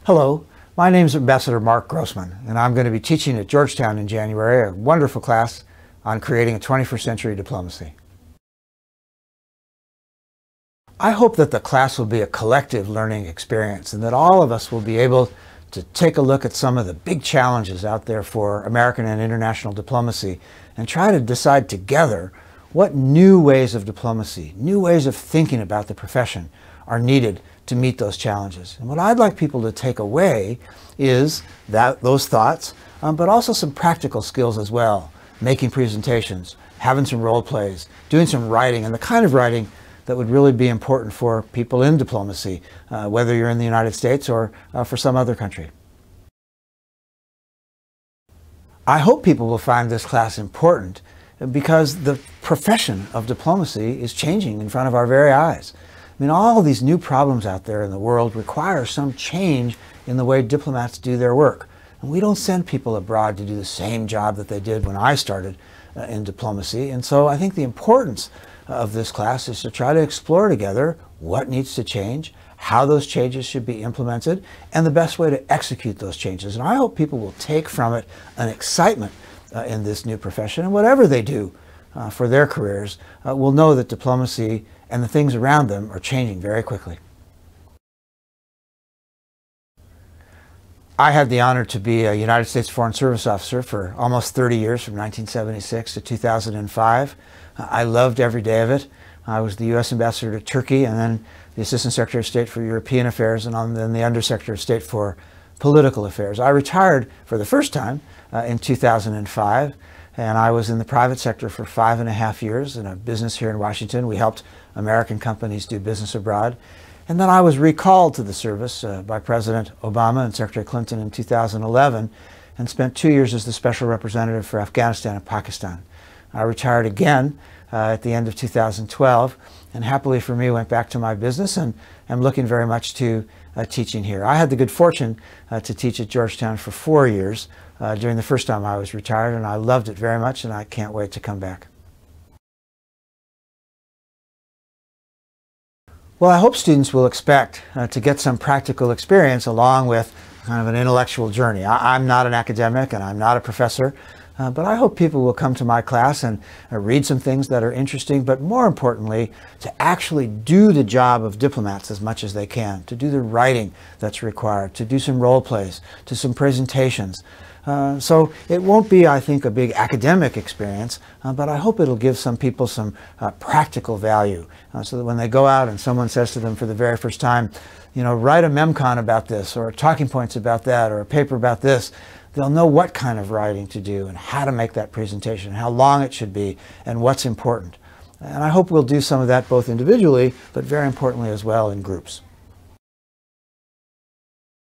Hello, my name is Ambassador Mark Grossman, and I'm going to be teaching at Georgetown in January a wonderful class on creating a 21st century diplomacy. I hope that the class will be a collective learning experience and that all of us will be able to take a look at some of the big challenges out there for American and international diplomacy and try to decide together what new ways of diplomacy, new ways of thinking about the profession are needed to meet those challenges. And what I'd like people to take away is those thoughts, but also some practical skills as well. Making presentations, having some role plays, doing some writing, and the kind of writing that would really be important for people in diplomacy, whether you're in the United States or for some other country. I hope people will find this class important because the profession of diplomacy is changing in front of our very eyes. I mean, all of these new problems out there in the world require some change in the way diplomats do their work. And we don't send people abroad to do the same job that they did when I started in diplomacy. And so I think the importance of this class is to try to explore together what needs to change, how those changes should be implemented, and the best way to execute those changes. And I hope people will take from it an excitement in this new profession, and whatever they do for their careers, will know that diplomacy and the things around them are changing very quickly. I had the honor to be a United States Foreign Service officer for almost 30 years, from 1976 to 2005. I loved every day of it. I was the U.S. Ambassador to Turkey, and then the Assistant Secretary of State for European Affairs, and then the Undersecretary of State for Political Affairs. I retired for the first time in 2005, and I was in the private sector for 5.5 years in a business here in Washington. We helped American companies do business abroad. And then I was recalled to the service by President Obama and Secretary Clinton in 2011 and spent 2 years as the Special Representative for Afghanistan and Pakistan. I retired again at the end of 2012, and happily for me went back to my business, and I'm looking very much to teaching here. I had the good fortune to teach at Georgetown for 4 years during the first time I was retired, and I loved it very much, and I can't wait to come back. Well, I hope students will expect to get some practical experience along with kind of an intellectual journey. I'm not an academic and I'm not a professor, but I hope people will come to my class and read some things that are interesting, but more importantly, to actually do the job of diplomats as much as they can, to do the writing that's required, to do some role plays, to some presentations. So it won't be, I think, a big academic experience, but I hope it'll give some people some practical value so that when they go out and someone says to them for the very first time, you know, write a memcon about this or talking points about that or a paper about this, they'll know what kind of writing to do and how to make that presentation, how long it should be, and what's important. And I hope we'll do some of that both individually, but very importantly as well in groups.